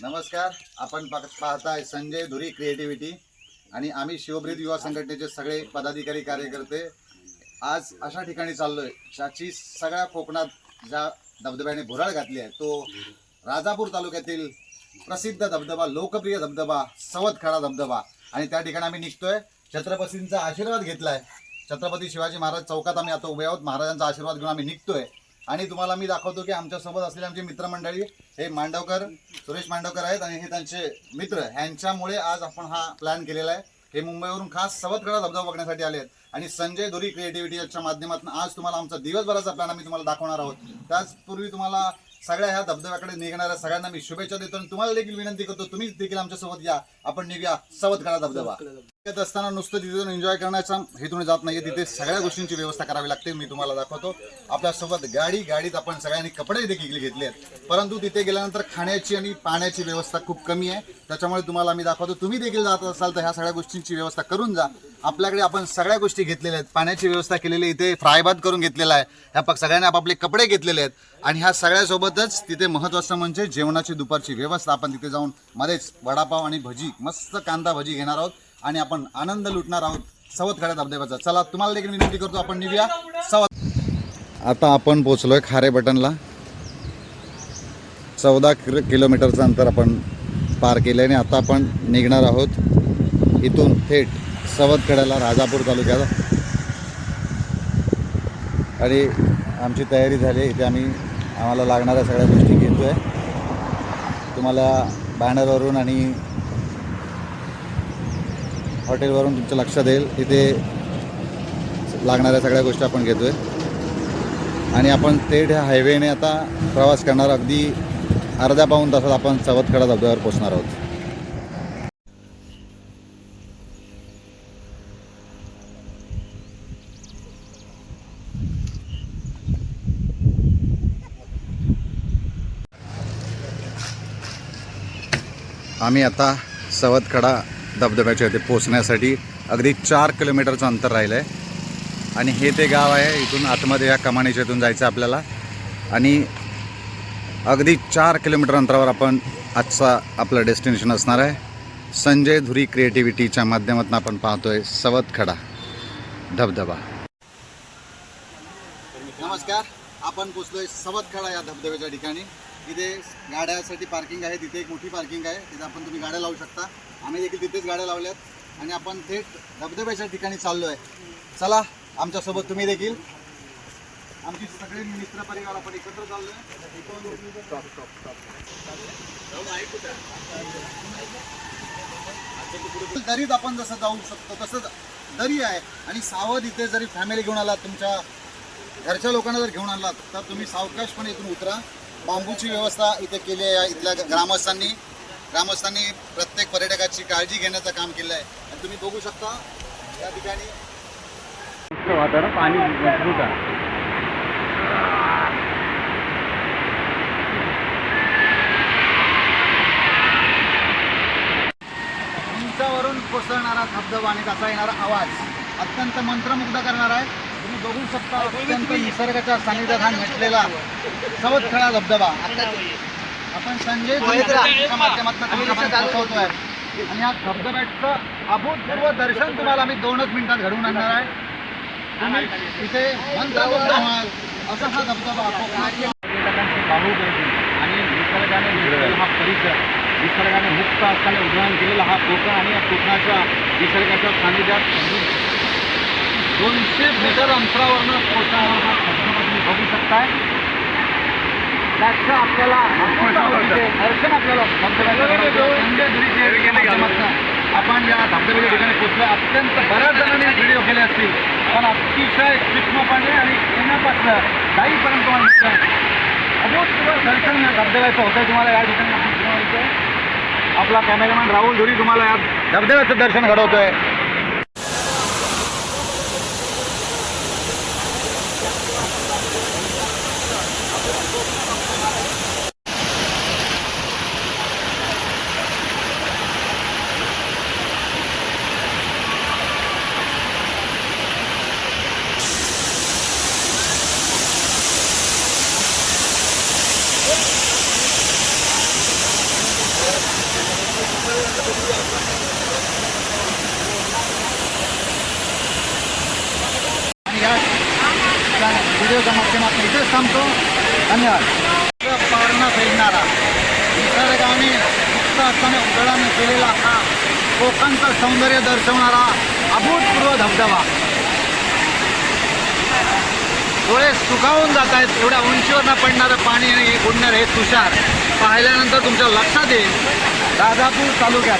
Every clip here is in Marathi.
नमस्कार, आपण पाहताय संजय धुरी क्रिएटिव्हिटी आणि आम्ही शिवब्रीद युवा संघटनेचे सगळे पदाधिकारी कार्यकर्ते आज अशा ठिकाणी चाललोय ज्याची सगळ्या कोकणात ज्या धबधब्याने भुरळ घातली आहे तो राजापूर तालुक्यातील प्रसिद्ध धबधबा, लोकप्रिय धबधबा सवतखडा धबधबा। आणि त्या ठिकाणी आम्ही निघतोय, छत्रपतींचा आशीर्वाद घेतलाय। छत्रपती शिवाजी महाराज चौकात आम्ही आता उभे आहोत, महाराजांचा आशीर्वाद घेऊन आम्ही निघतोय। आणि तुम्हाला मी दाखवतो की आमच्यासोबत असलेले आमचे मित्रमंडळी हे मांडवकर, सुरेश मांडवकर आहेत आणि हे त्यांचे मित्र, ह्यांच्यामुळे आज आपण हा प्लॅन केलेला आहे। हे मुंबईवरून खास सवतखडा धबधबा बघण्यासाठी आले आहेत आणि संजय धुरी क्रिएटिव्हिटीच्या माध्यमातून आज तुम्हाला आमचा दिवसभराचा प्लॅन आम्ही तुम्हाला दाखवणार आहोत। त्याचपूर्वी तुम्हाला सगळ्या ह्या धबधब्याकडे निघणाऱ्या सगळ्यांना मी शुभेच्छा देतो आणि तुम्हाला देखील विनंती करतो तुम्ही देखील आमच्यासोबत या, आपण निघूया सवतखडा धबधबा। येत असताना नुसतं तिथून एन्जॉय करण्याचा हेतून जात नाहीये, तिथे सगळ्या गोष्टींची व्यवस्था करावी लागते। मी तुम्हाला दाखवतो, आपल्यासोबत गाडीत आपण सगळ्यांनी कपडे देखील घेतले आहेत, परंतु तिथे गेल्यानंतर खाण्याची आणि पाण्याची व्यवस्था खूप कमी आहे। त्याच्यामुळे तुम्हाला मी दाखवतो, तुम्ही देखील जात असाल तर ह्या सगळ्या गोष्टींची व्यवस्था करून जा। आपल्याकडे आपण सगळ्या गोष्टी घेतलेल्या आहेत, पाण्याची व्यवस्था केलेली, इथे फ्रायबाद करून घेतलेला आहे, ह्या सगळ्यांनी आपापले कपडे घेतलेले आहेत आणि ह्या सगळ्यासोबतच तिथे महत्त्वाचं म्हणजे जेवणाची दुपारची व्यवस्था। आपण तिथे जाऊन मध्येच वडापाव आणि भजी, मस्त कांदा भजी घेणार आहोत आणि आपण आनंद लुटणार आहोत सवतखडा धबधब्याचा। चला, तुम्हाला देखील विनंती करतो आपण निघूया सवत। आता आपण पोहोचलोय खारे बटनला, 14 किलोमीटरचं अंतर आपण पार केल्याने आता आपण निघणार आहोत इथून थेट सवतखड्याला, राजापूर तालुक्याला। आणि आमची तयारी झाली, इथे आम्हाला लागणाऱ्या सगळ्या गोष्टी घेतोय। तुम्हाला बॅनरवरून आणि हॉटेलवरून तुमचं लक्षात येईल, इथे लागणाऱ्या सगळ्या गोष्टी आपण घेतोय आणि आपण थेट ह्या हायवेने आता प्रवास करणार। अगदी अर्ध्या पाऊण तासात आपण सवतखडा धबधब्यावर पोहोचणार आहोत। आम्ही आता सवतखडा धबधब्याच्या इथे पोहोचण्यासाठी अगदी 4 किलोमीटरचं अंतर राहिलं आहे आणि हे ते गाव आहे। इथून आतमध्ये या कमानीच्या इथून जायचं आपल्याला आणि अगदी 4 किलोमीटर अंतरावर आपण आजचा आपलं डेस्टिनेशन असणार आहे। संजय धुरी क्रिएटिव्हिटीच्या माध्यमातून आपण पाहतोय सवतखडा धबधबा। नमस्कार, आपण पोहोचलोय सवतखडा या धबधब्याच्या ठिकाणी। तिथे गाड्यासाठी पार्किंग आहे, तिथे एक मोठी पार्किंग आहे, तिथे आपण तुम्ही गाड्या लावू शकता। आम्ही देखील तिथेच गाड्या लावल्यात आणि आपण थेट धबधब्याच्या ठिकाणी चाललो आहे। चला, आमच्यासोबत तुम्ही देखील, आमची सगळे मित्र परिवार आपण एकत्र चाललो आहे। दरीत आपण जसं जाऊ शकतो तसं दरी आहे आणि सावध इथे जरी फॅमिली घेऊन आलात, तुमच्या घरच्या लोकांना जर घेऊन आणलात तर तुम्ही सावकाशपणे इथून उतरा। बांबूची व्यवस्था इथे केली आहे इथल्या ग्रामस्थांनी प्रत्येक पर्यटकाची काळजी घेण्याचं काम केलं आहे आणि तुम्ही बघू शकता या ठिकाणी पाणी उंचावरून कोसळणारा धबधबा आणि त्याचा येणारा आवाज अत्यंत मंत्रमुग्ध करणारा आहे। तुम्ही बघू शकता अत्यंत निसर्गाच्या सानिध्यात हा नटलेला सवतखडा धबधबा आपण संजय धुरीच्या माध्यमातून पोहोचवतोय आणि या धबधब्याचं अभूतपूर्व दर्शन तुम्हाला आम्ही 2च मिनिटात घडवून आणणार आहे। तुम्ही इथे मंत्रमुग्ध व्हाल असा हा धबधबा पर्यटकांची बाहुबली आणि निसर्गाने घेतलेला हा परिसर, निसर्गाने मुक्त असताना उद्यान केलेला हा कोकण आणि या कोकणाच्या निसर्गाच्या सानिध्यात 200 मीटर अंतरावरनं पोहोचणारा हा धबधबा तुम्ही बघू शकताय। त्याचं आपल्याला दर्शन आपल्याला आपण या धबधब्याच्या ठिकाणी पोहोचलो। अत्यंत बऱ्याच जणांनी व्हिडिओ केले असतील, पण अतिशय सूक्ष्मपणे आणि येण्यापासून जाईपर्यंत अभूतपूर्व दर्शन या धबधब्याचं होतं। तुम्हाला या ठिकाणी आपला कॅमेरामॅन राहुल धुरी तुम्हाला या धबधब्याचं दर्शन घडवतोय। व्हिडिओच्या माध्यमातून इथेच थांबतो. धन्यवाद. पारणा फेडणारा निसर्गाने मुक्त असताना उघडाने केलेला हा कोकणचं सौंदर्य दर्शवणारा अभूतपूर्व धबधबा. डोळे सुखावून जात आहेत. एवढ्या उंचीवरनं पडणारं पाणी आणि हे उडणारं हे तुषार पाहिल्यानंतर तुमच्या लक्षात येईल राजापूर तालुक्यात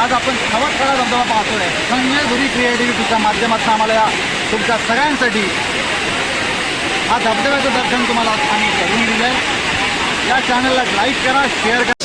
आज आपण खवटकडा धबधबा पाहतोय. संजय धुरी क्रिएटिव्हिटीच्या माध्यमातून आम्हाला या तुमच्या सगळ्यांसाठी हा धबधब्याचं दर्शन तुम्हाला आम्ही करून दिलं आहे. या चॅनलला लाईक करा, शेअर करा.